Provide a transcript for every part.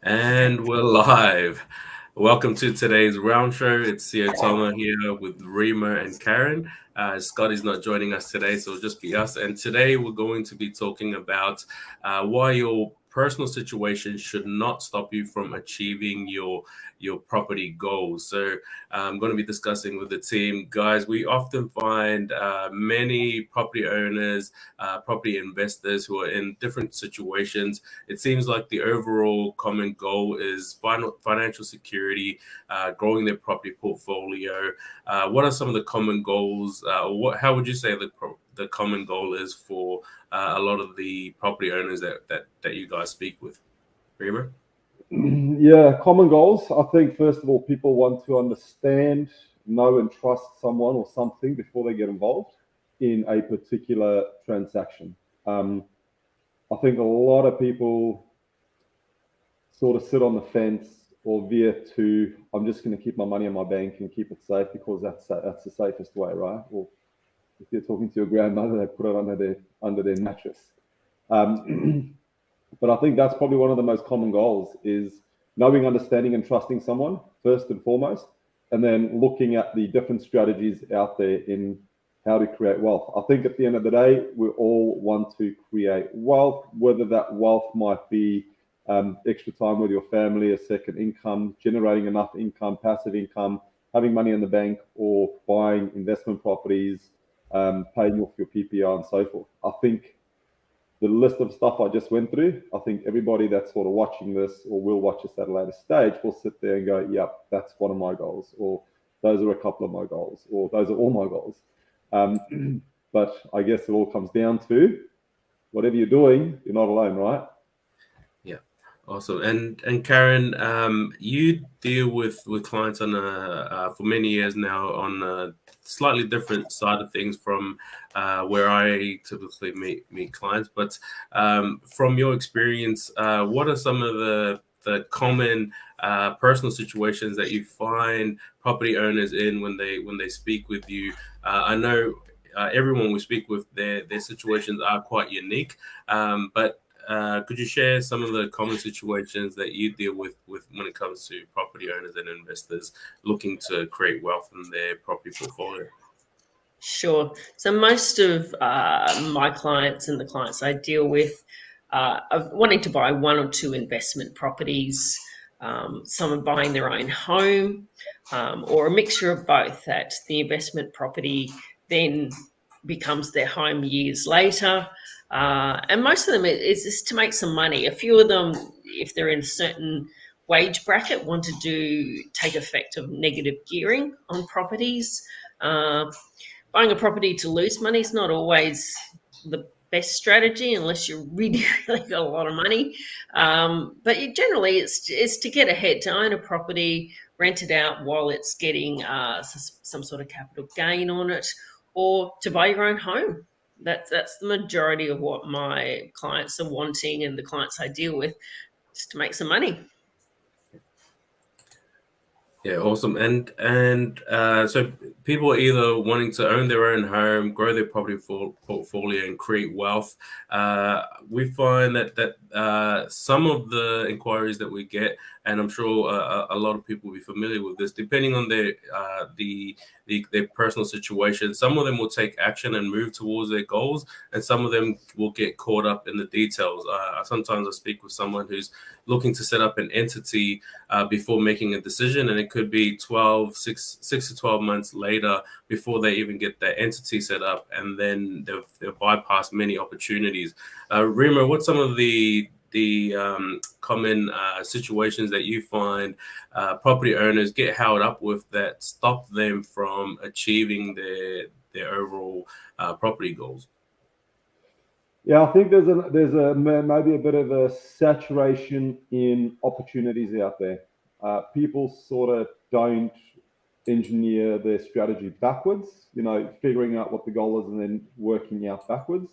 And we're live. Welcome to today's round show. It's Toma here with Rima and Karen. Scotty's not joining us today, so it'll just be us. And today we're going to be talking about why your personal situation should not stop you from achieving your property goals. So I'm going to be discussing with the team, guys. We often find many property owners, property investors who are in different situations. It seems like the overall common goal is financial security, growing their property portfolio. What are some of the common goals? How would you say the common goal is for a lot of the property owners that you guys speak with? Rima? Yeah, common goals. I think first of all, people want to understand, know, and trust someone or something before they get involved in a particular transaction. Um, I think a lot of people sort of sit on the fence or veer to, I'm just going to keep my money in my bank and keep it safe because that's the safest way, right? Or if you're talking to your grandmother, they put it under their mattress. Um, But I think that's probably one of the most common goals is knowing, understanding, and trusting someone first and foremost, and then looking at the different strategies out there in how to create wealth. I think at the end of the day, we all want to create wealth, whether that wealth might be extra time with your family, a second income, generating enough income, passive income, having money in the bank, or buying investment properties, paying off your PPR, and so forth. I think the list of stuff I just went through, I think everybody that's sort of watching this or will watch this at a later stage will sit there and go, yep, that's one of my goals, or those are a couple of my goals, or those are all my goals. But I guess it all comes down to whatever you're doing, you're not alone, right? Yeah, awesome. And Karen, you deal with clients on for many years now on a slightly different side of things from where I typically meet clients. But from your experience, what are some of the common personal situations that you find property owners in when they speak with you? I know everyone we speak with, their situations are quite unique, but could you share some of the common situations that you deal with when it comes to property owners and investors looking to create wealth in their property portfolio? Sure. So most of my clients and the clients I deal with are wanting to buy one or two investment properties. Some are buying their own home, or a mixture of both. That the investment property then becomes their home years later. And most of them is just to make some money. A few of them, if they're in a certain wage bracket, want to take effect of negative gearing on properties. Buying a property to lose money is not always the best strategy unless you really, really got a lot of money. But generally, it's to get ahead, to own a property, rent it out while it's getting some sort of capital gain on it, or to buy your own home. That's the majority of what my clients are wanting, and the clients I deal with, just to make some money. Yeah, awesome. And so people are either wanting to own their own home, grow their property portfolio, and create wealth. We find that some of the inquiries that we get, and I'm sure a lot of people will be familiar with this, depending on their personal situation. Some of them will take action and move towards their goals, and some of them will get caught up in the details. Sometimes I speak with someone who's looking to set up an entity before making a decision, and it could be 6 to 12 months later before they even get their entity set up, and then they've bypassed many opportunities. Rima, what's some of the common situations that you find property owners get held up with that stop them from achieving their overall property goals? Yeah, I think maybe a bit of a saturation in opportunities out there. People sort of don't engineer their strategy backwards, figuring out what the goal is and then working out backwards.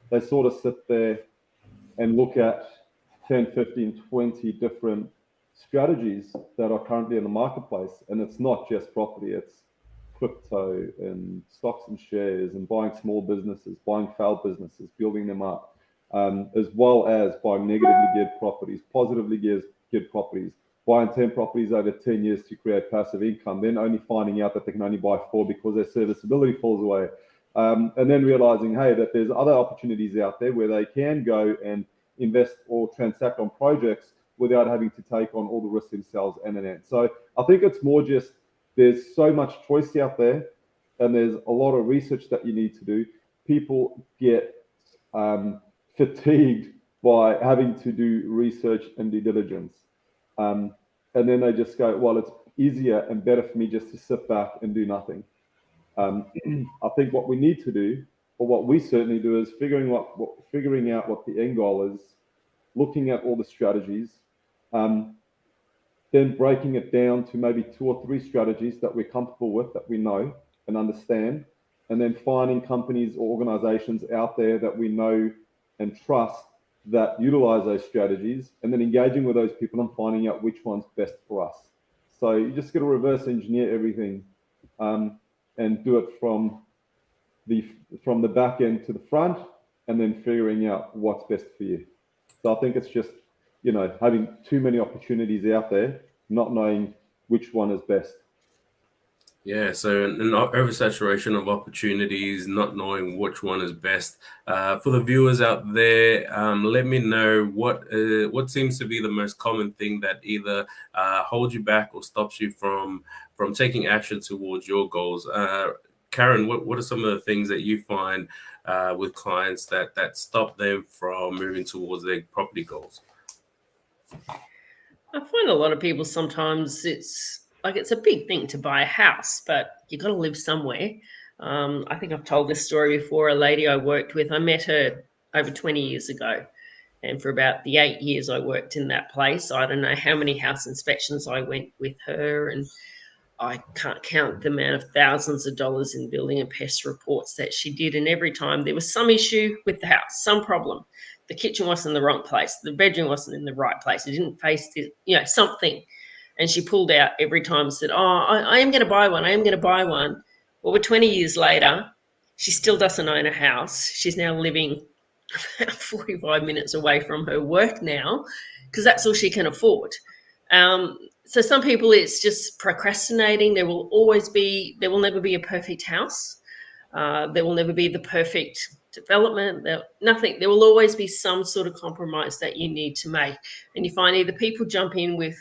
They sort of sit there and look at 10, 15, 20 different strategies that are currently in the marketplace. And it's not just property, it's crypto and stocks and shares and buying small businesses, buying failed businesses, building them up. as well as buying negatively geared properties, positively geared properties, buying 10 properties over 10 years to create passive income, then only finding out that they can only buy 4 because their serviceability falls away. And then realizing, hey, that there's other opportunities out there where they can go and invest or transact on projects without having to take on all the risks themselves and an end. So I think it's more just there's so much choice out there and there's a lot of research that you need to do. People get fatigued by having to do research and due diligence. And then they just go, well, it's easier and better for me just to sit back and do nothing. I think what we need to do, or what we certainly do, is figuring out what the end goal is, looking at all the strategies, then breaking it down to maybe 2 or 3 strategies that we're comfortable with, that we know and understand, and then finding companies or organizations out there that we know and trust that utilize those strategies, and then engaging with those people and finding out which one's best for us. So you just got to reverse engineer everything and do it from the back end to the front, and then figuring out what's best for you. So I think it's just, having too many opportunities out there, not knowing which one is best. Yeah, so an oversaturation of opportunities, not knowing which one is best. For the viewers out there, let me know what seems to be the most common thing that either holds you back or stops you from taking action towards your goals. Karen, what are some of the things that you find with clients that stop them from moving towards their property goals? I find a lot of people sometimes it's a big thing to buy a house, but you got to live somewhere. I think I've told this story before. A lady I worked with, I met her over 20 years ago. And for about the 8 years I worked in that place, I don't know how many house inspections I went with her, and I can't count the amount of thousands of dollars in building and pest reports that she did. And every time there was some issue with the house, some problem. The kitchen wasn't in the wrong place. The bedroom wasn't in the right place. It didn't face the, something. And she pulled out every time and said, I am going to buy one. I am going to buy one. Well, we're 20 years later. She still doesn't own a house. She's now living about 45 minutes away from her work now because that's all she can afford. So some people, it's just procrastinating. There will never be a perfect house. There will never be the perfect development. There will always be some sort of compromise that you need to make. And you find either people jump in with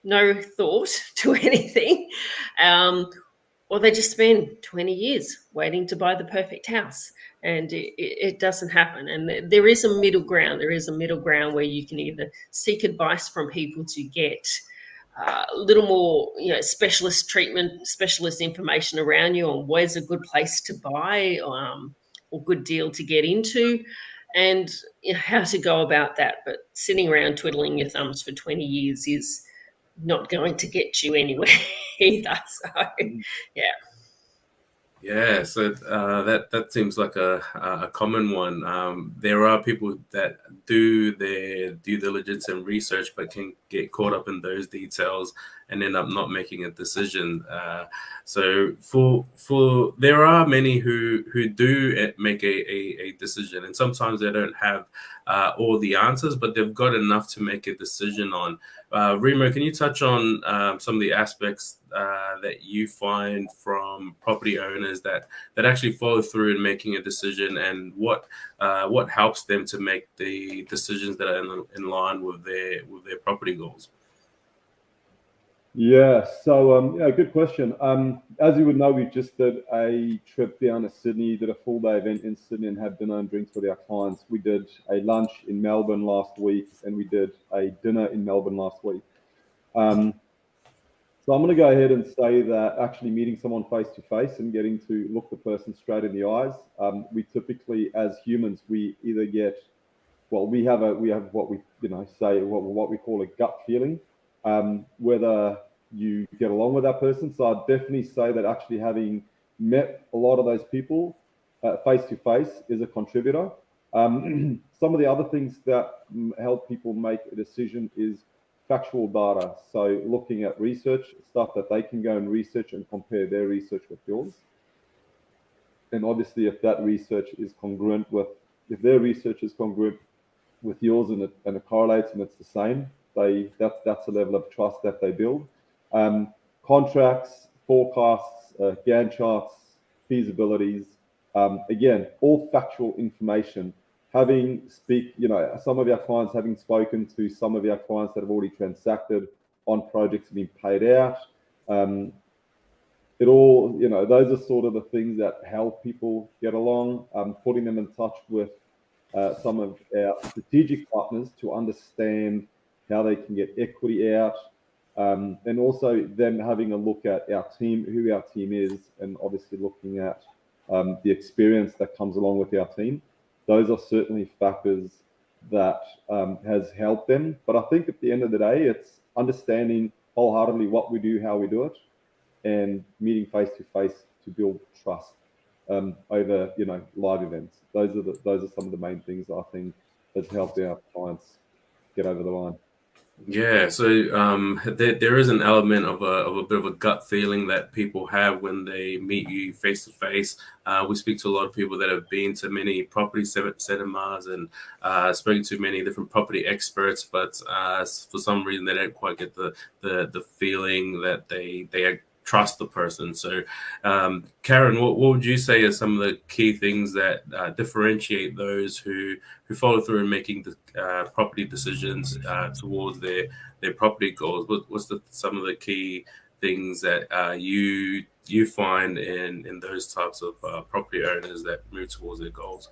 no thought to anything, or they just spend 20 years waiting to buy the perfect house. And it doesn't happen. And there is a middle ground. There is a middle ground where you can either seek advice from people to get a little more, specialist treatment, specialist information around you on where's a good place to buy, or good deal to get into, and how to go about that. But sitting around twiddling your thumbs for 20 years is not going to get you anywhere either. So, yeah. Yeah, so that seems like a common one. There are people that do their due diligence and research, but can get caught up in those details and end up not making a decision. So for there are many who do make a decision, and sometimes they don't have all the answers, but they've got enough to make a decision on. Remo, can you touch on some of the aspects that you find from property owners that actually follow through in making a decision, and what helps them to make the decisions that are in line with their property goals? Yeah, so good question. As you would know, we just did a trip down to Sydney, did a full day event in Sydney, and had dinner and drinks with our clients. We did a lunch in Melbourne last week, and we did a dinner in Melbourne last week. So I'm going to go ahead and say that actually meeting someone face to face and getting to look the person straight in the eyes, we typically, as humans, we either get, well, we have what we say what we call a gut feeling, whether you get along with that person. So I'd definitely say that actually having met a lot of those people face to face is a contributor. Some of the other things that help people make a decision is factual data. So looking at research, stuff that they can go and research and compare their research with yours. And obviously, if that research is congruent with if their research is congruent with yours and it correlates and it's the same, that's a level of trust that they build. Contracts, forecasts, Gantt charts, feasibilities, again, all factual information. Some of our clients having spoken to some of our clients that have already transacted on projects and been paid out. Those are sort of the things that help people get along. Putting them in touch with some of our strategic partners to understand how they can get equity out, and also them having a look at our team, who our team is, and obviously looking at the experience that comes along with our team. Those are certainly factors that has helped them. But I think at the end of the day, it's understanding wholeheartedly what we do, how we do it, and meeting face to face to build trust over live events. Those are some of the main things I think has helped our clients get over the line. Yeah, so there is an element of a bit of a gut feeling that people have when they meet you face to face. We speak to a lot of people that have been to many property seminars and spoken to many different property experts, but for some reason they don't quite get the feeling that they trust the person. So, Karen, what would you say are some of the key things that differentiate those who follow through in making the property decisions towards their property goals? What's some of the key things that you find in those types of property owners that move towards their goals?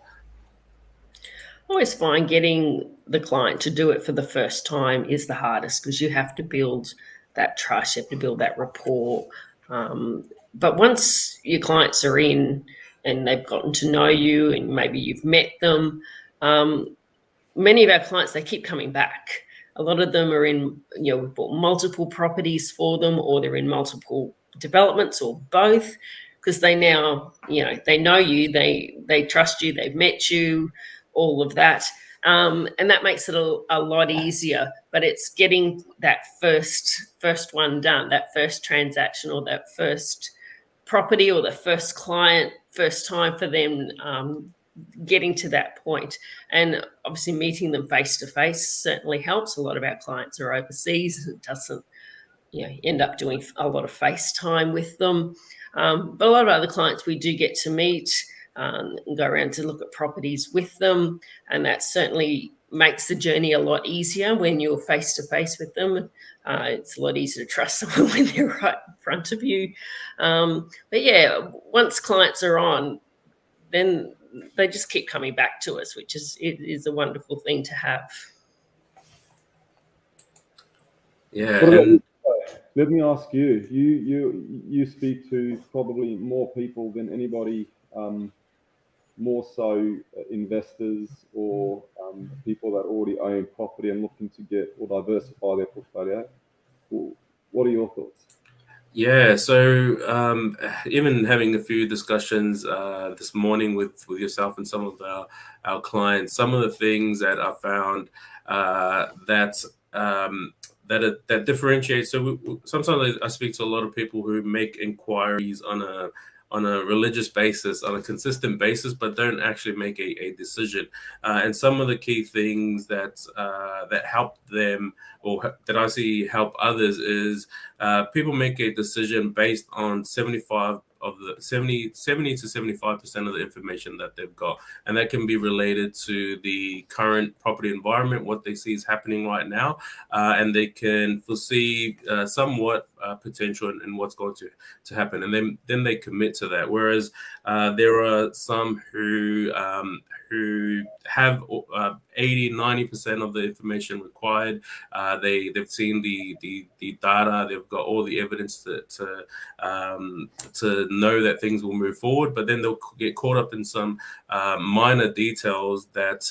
I always find getting the client to do it for the first time is the hardest, because you have to build that trust, you have to build that rapport. But once your clients are in and they've gotten to know you and maybe you've met them, many of our clients, they keep coming back. A lot of them are in, we've bought multiple properties for them, or they're in multiple developments, or both, because they now, they know you, they trust you, they've met you, all of that. And that makes it a lot easier. But it's getting that first one done, that first transaction, or that first property, or the first client, first time for them, getting to that point. And obviously meeting them face to face certainly helps. A lot of our clients are overseas, and it doesn't end up doing a lot of FaceTime with them. But a lot of other clients we do get to meet and go around to look at properties with them, and that certainly makes the journey a lot easier when you're face to face with them. It's a lot easier to trust someone when they're right in front of you. But yeah, once clients are on, then they just keep coming back to us, which is a wonderful thing to have. Yeah, and let me ask you. You speak to probably more people than anybody, more so investors or people that already own property and looking to get or diversify their portfolio. What are your thoughts? Yeah, so even having a few discussions this morning with yourself and some of our clients, some of the things that I found that differentiates. So sometimes I speak to a lot of people who make inquiries on a religious basis, on a consistent basis, but don't actually make a decision. And some of the key things that help them, or that I see help others, is people make a decision based on 70 to 75% of the information that they've got. And that can be related to the current property environment, what they see is happening right now, and they can foresee somewhat potential in what's going to happen. And then they commit to that. Whereas there are some who have 80-90% of the information required. They've seen the data, they've got all the evidence to know that things will move forward, but then they'll get caught up in some minor details that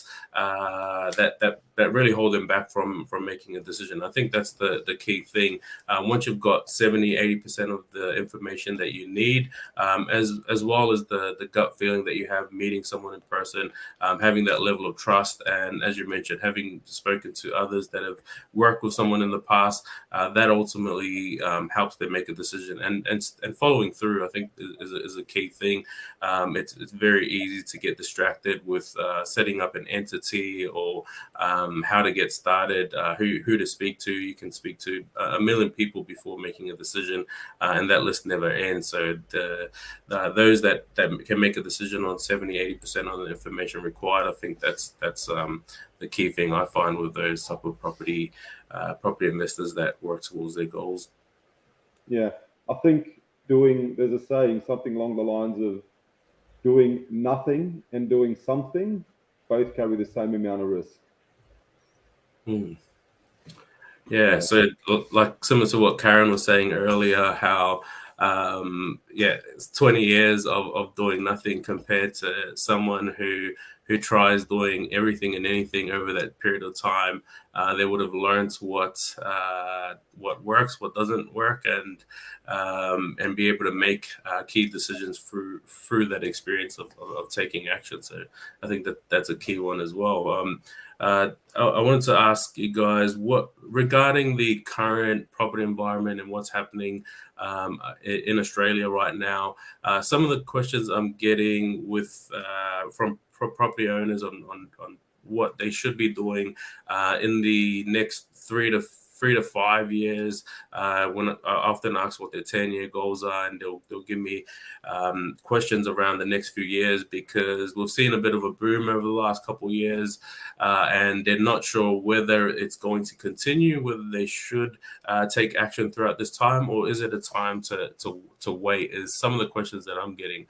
really hold them back from making a decision. I think that's the key thing. Once you've got 70-80% of the information that you need, as well as the gut feeling that you have meeting someone in person, having that level of trust, and as you mentioned, having spoken to others that have worked with someone in the past, that ultimately helps them make a decision, and following through, I think, is a key thing. It's very easy to get distracted with setting up an entity or how to get started, who to speak to. You can speak to a million people before making a decision, and that list never ends. So those that can make a decision on 70-80% on the information required, I think that's the key thing I find with those type of property investors that work towards their goals. Yeah, I think there's a saying, something along the lines of doing nothing and doing something both carry the same amount of risk. Yeah, so like similar to what Karen was saying earlier, how it's 20 years of doing nothing compared to someone who tries doing everything and anything over that period of time. They would have learned what works, what doesn't work, and be able to make key decisions through that experience of taking action. So I think that's a key one as well. I wanted to ask you guys what regarding the current property environment and what's happening in Australia right now. Some of the questions I'm getting from property owners on what they should be doing in the next 3 to 5 years. When I often ask what their 10-year goals are, and they'll give me questions around the next few years, because we've seen a bit of a boom over the last couple of years, and they're not sure whether it's going to continue, whether they should take action throughout this time, or is it a time to wait? Is some of the questions that I'm getting.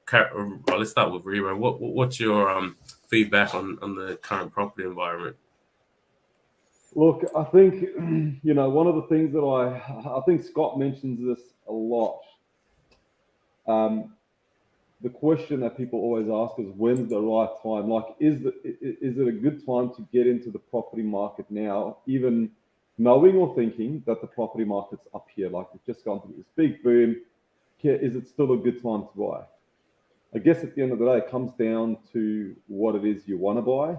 Let's start with Reba. What's your feedback on the current property environment? Look, I think, one of the things that I think Scott mentions this a lot. The question that people always ask is, when's the right time? Like, is it a good time to get into the property market now, even knowing or thinking that the property market's up here, like we've just gone through this big boom? Is it still a good time to buy? I guess at the end of the day, it comes down to what it is you want to buy.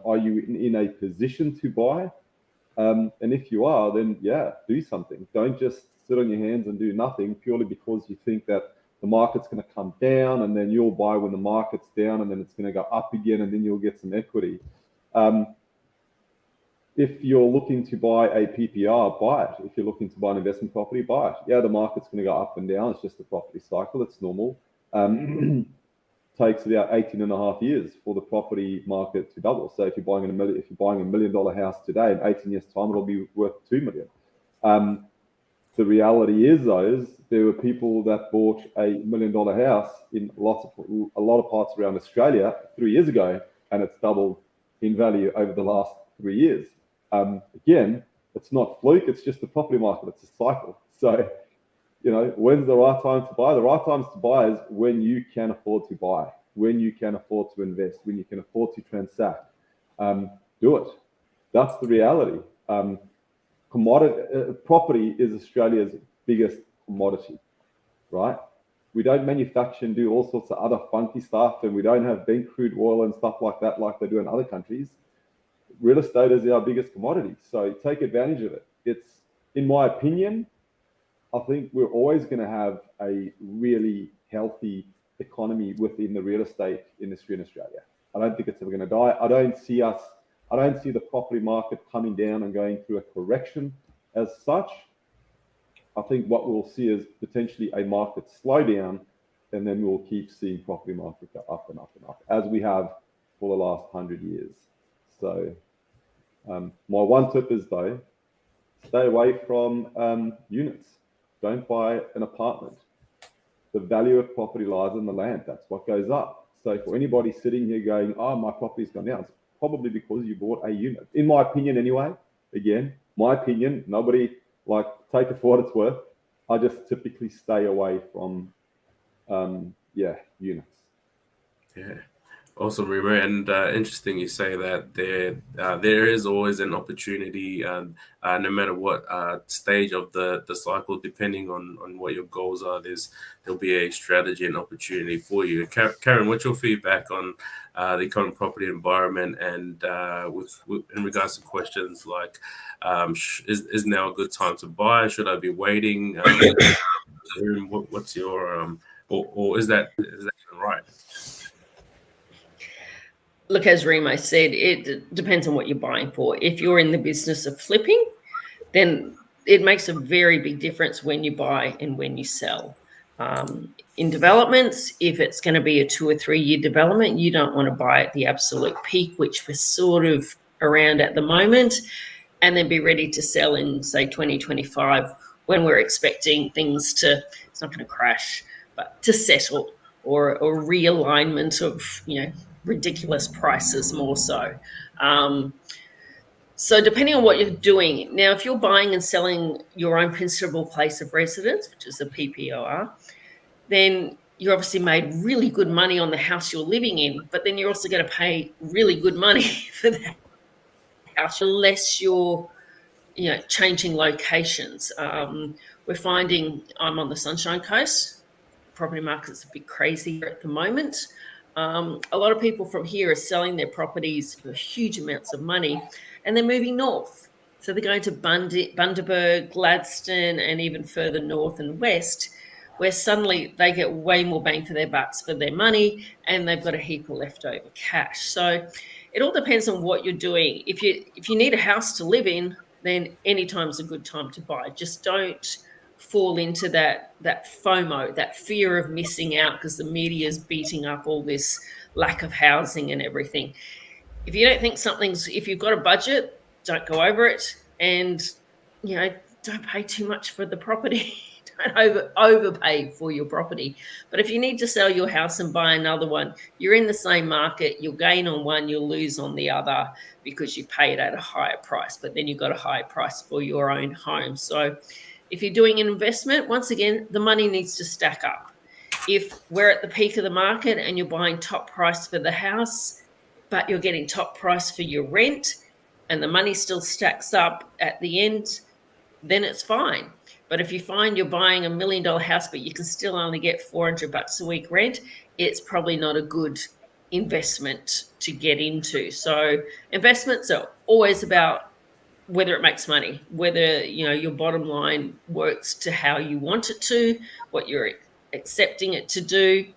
Are you in a position to buy? And if you are, then do something. Don't just sit on your hands and do nothing purely because you think that the market's going to come down, and then you'll buy when the market's down, and then it's going to go up again, and then you'll get some equity. If you're looking to buy a PPR, buy it. If you're looking to buy an investment property, buy it. Yeah, the market's going to go up and down. It's just a property cycle. It's normal. Takes about 18.5 years for the property market to double. So if you're buying $1 million house today, in 18 years' time, it'll be worth $2 million. The reality is, though, there were people that bought a $1 million house in a lot of parts around Australia 3 years ago, and it's doubled in value over the last 3 years. Again, it's not fluke. It's just the property market. It's a cycle. So, when's the right time to buy? The right time to buy is when you can afford to buy, when you can afford to invest, when you can afford to transact. Do it. That's the reality. Property is Australia's biggest commodity, right? We don't manufacture and do all sorts of other funky stuff, and we don't have bent crude oil and stuff like that like they do in other countries. Real estate is our biggest commodity, so take advantage of it. It's, in my opinion, I think we're always going to have a really healthy economy within the real estate industry in Australia. I don't think it's ever going to die. I don't see the property market coming down and going through a correction as such. I think what we'll see is potentially a market slowdown, and then we'll keep seeing property market go up and up and up, as we have for the last 100 years. So my one tip is, though, stay away from units. Don't buy an apartment. The value of property lies in the land. That's what goes up. So for anybody sitting here going, oh, my property's gone down, it's probably because you bought a unit. In my opinion, anyway. Again, my opinion, nobody, take it for what it's worth. I just typically stay away from, units. Yeah. Awesome, Remo, and interesting you say that there is always an opportunity, no matter what stage of the cycle, depending on what your goals are. There'll be a strategy and opportunity for you. Karen, what's your feedback on the current property environment, and with in regards to questions like, is now a good time to buy? Should I be waiting? What's your or is that right? Look, as Remo said, it depends on what you're buying for. If you're in the business of flipping, then it makes a very big difference when you buy and when you sell. In developments, if it's going to be a 2 or 3 year development, you don't want to buy at the absolute peak, which we're sort of around at the moment, and then be ready to sell in, say, 2025, when we're expecting things to, it's not going to crash, but to settle, or a realignment of, ridiculous prices more so. So depending on what you're doing, now if you're buying and selling your own principal place of residence, which is a PPOR, then you're obviously made really good money on the house you're living in, but then you're also going to pay really good money for that house unless you're changing locations. We're finding, I'm on the Sunshine Coast. Property market's a bit crazy at the moment. A lot of people from here are selling their properties for huge amounts of money, and they're moving north. So they're going to Bundaberg, Gladstone, and even further north and west, where suddenly they get way more bang for their bucks for their money, and they've got a heap of leftover cash. So it all depends on what you're doing. If you need a house to live in, then any time's a good time to buy. Just don't fall into that FOMO, that fear of missing out, because the media is beating up all this lack of housing and everything. If you don't think if you've got a budget, don't go over it, and don't pay too much for the property. Don't overpay for your property. But if you need to sell your house and buy another one, you're in the same market. You'll gain on one, you'll lose on the other, because you paid at a higher price, but then you've got a higher price for your own home. So if you're doing an investment, once again, the money needs to stack up. If we're at the peak of the market and you're buying top price for the house, but you're getting top price for your rent, and the money still stacks up at the end, then it's fine. But if you find you're buying $1 million house, but you can still only get $400 a week rent, it's probably not a good investment to get into. So investments are always about whether it makes money, whether your bottom line works to how you want it to, what you're accepting it to do.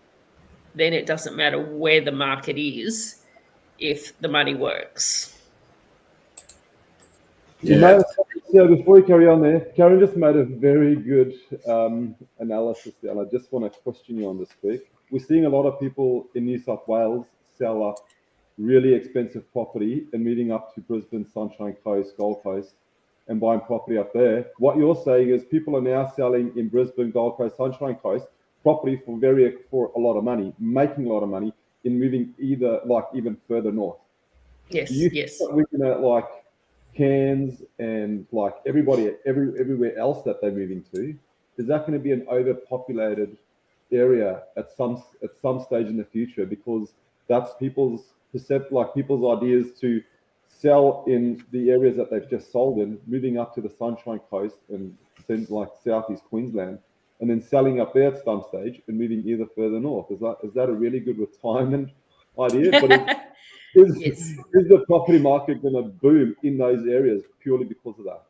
Then it doesn't matter where the market is if the money works. Yeah. Before you carry on there, Karen just made a very good analysis there, and I just want to question you on this quick. We're seeing a lot of people in New South Wales sell up really expensive property and moving up to Brisbane, Sunshine Coast, Gold Coast, and buying property up there. What you're saying is people are now selling in Brisbane, Gold Coast, Sunshine Coast property for a lot of money, making a lot of money in moving even further north. Yes, Do you yes. think that we're gonna Cairns and everywhere else that they're moving to, is that going to be an overpopulated area at some stage in the future? Because that's people's people's ideas to sell in the areas that they've just sold in, moving up to the Sunshine Coast and then southeast Queensland, and then selling up there at some stage and moving either further north. Is that a really good retirement idea? But Yes. is the property market going to boom in those areas purely because of that?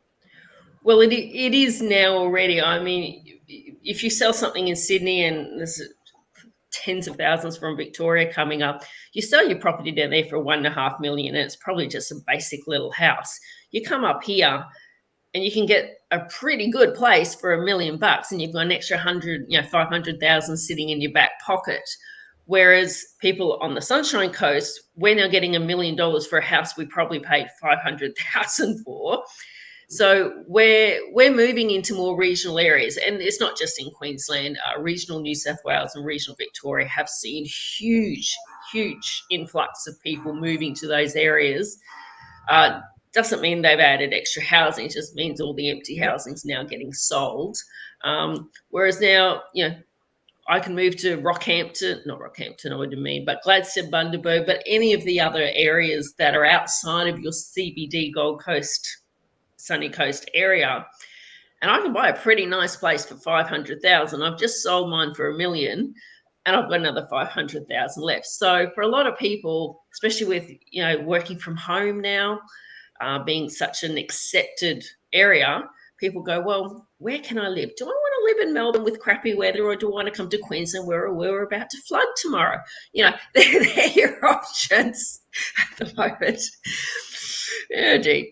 Well, it is now already. I mean, if you sell something in Sydney and there's tens of thousands from Victoria coming up, you sell your property down there for $1.5 million, and it's probably just a basic little house. You come up here and you can get a pretty good place for $1 million, and you've got an extra 500,000 sitting in your back pocket. Whereas people on the Sunshine Coast, we're now getting $1 million for a house we probably paid 500,000 for. So we're moving into more regional areas, and it's not just in Queensland. Regional New South Wales and regional Victoria have seen huge influx of people moving to those areas. Doesn't mean they've added extra housing. It just means all the empty housing is now getting sold. Whereas now, I can move to Rockhampton, not Rockhampton, I would mean, but Gladstone, Bundaberg, but any of the other areas that are outside of your CBD Gold Coast, Sunny Coast area. And I can buy a pretty nice place for 500,000. I've just sold mine for $1 million, and I've got another 500,000 left. So for a lot of people, especially with working from home now, being such an accepted area, people go, well, where can I live? Do I want to live in Melbourne with crappy weather, or do I want to come to Queensland where we're about to flood tomorrow? They're your options at the moment.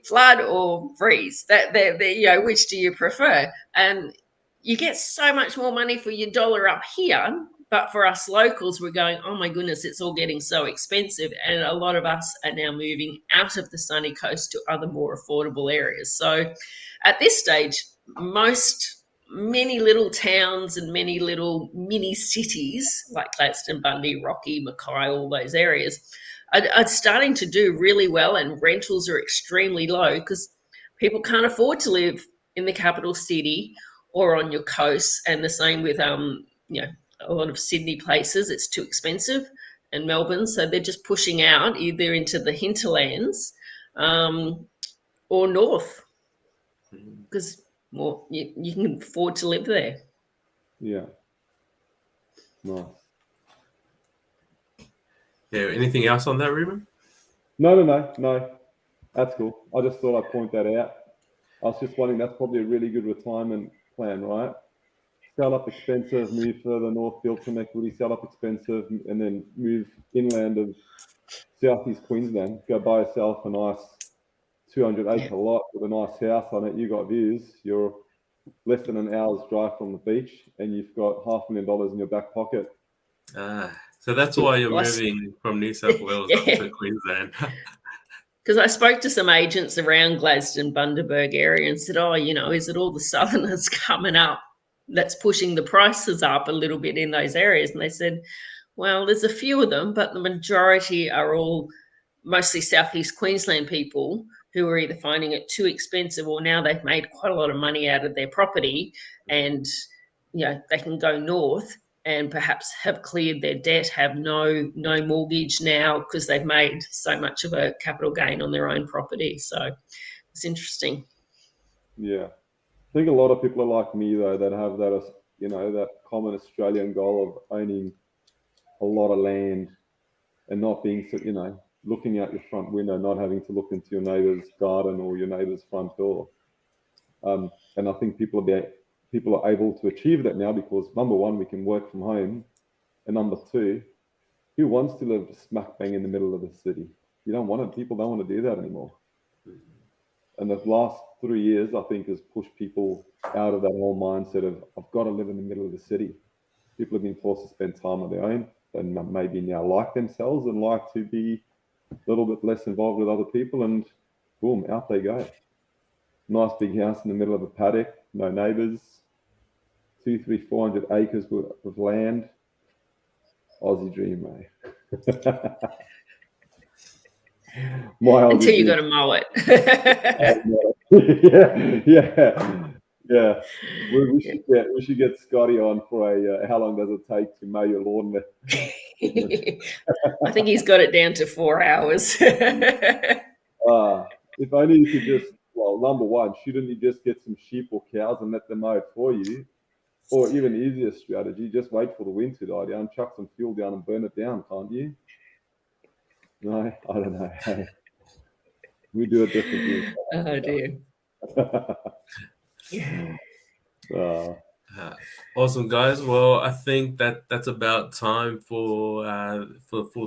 Flood or freeze. Which do you prefer? And you get so much more money for your dollar up here. But for us locals, we're going, oh my goodness, it's all getting so expensive. And a lot of us are now moving out of the sunny coast to other more affordable areas. So at this stage, many little towns and many little mini cities like Gladstone, Bundy, Rocky, Mackay, all those areas are starting to do really well, and rentals are extremely low because people can't afford to live in the capital city or on your coast. And the same with a lot of Sydney places, it's too expensive, and Melbourne, so they're just pushing out either into the hinterlands or north because you can afford to live there. Yeah. Nice. Yeah. Anything else on that, Ruben? No. That's cool. I just thought I'd point that out. I was just wondering, that's probably a really good retirement plan, right? Sell up expensive, move further north, build some equity, sell up expensive, and then move inland of southeast Queensland. Go buy yourself a nice 200-acre lot with a nice house on it. You got views. You're less than an hour's drive from the beach, and you've got $500,000 in your back pocket. So that's why you're moving from New South Wales up to Queensland. Because I spoke to some agents around Gladstone, Bundaberg area and said, is it all the southerners coming up that's pushing the prices up a little bit in those areas? And they said, well, there's a few of them, but the majority are all mostly southeast Queensland people who are either finding it too expensive, or now they've made quite a lot of money out of their property, and they can go north and perhaps have cleared their debt, have no mortgage now because they've made so much of a capital gain on their own property. So it's interesting. Yeah. I think a lot of people are like me, though, that have that, that common Australian goal of owning a lot of land and not being, looking out your front window, not having to look into your neighbour's garden or your neighbour's front door. And I think people are able to achieve that now because, number one, we can work from home. And number two, who wants to live smack bang in the middle of the city? You don't want it. People don't want to do that anymore. And the last 3 years, I think, has pushed people out of that whole mindset of, I've got to live in the middle of the city. People have been forced to spend time on their own and maybe now like themselves and like to be a little bit less involved with other people, and boom, out they go. Nice big house in the middle of a paddock, no neighbours, 200, 300, 400 acres of land. Aussie dream, mate. Until you got to mow it. Yeah. We should get Scotty on for a how long does it take to mow your lawn? I think he's got it down to 4 hours. If only you could just, well, number one, shouldn't you just get some sheep or cows and let them mow it for you? Or even easier strategy, just wait for the wind to die down, chuck some fuel down and burn it down, can't you? No, I don't know. Hey, we do it differently. Oh dear. Awesome, guys. Well, I think that's about time for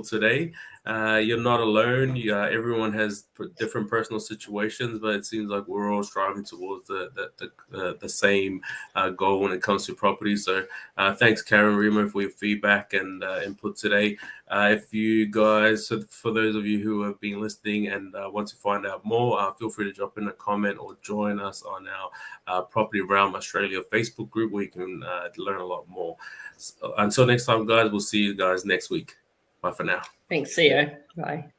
today. You're not alone. Everyone has different personal situations, but it seems like we're all striving towards the same goal when it comes to property. So thanks, Karen Remo, for your feedback and input today. If you guys, so for those of you who have been listening and want to find out more, feel free to drop in a comment or join us on our Property Realm Australia Facebook group where you can learn a lot more. So, until next time, guys, we'll see you guys next week. Bye for now. Thanks. See you. Bye.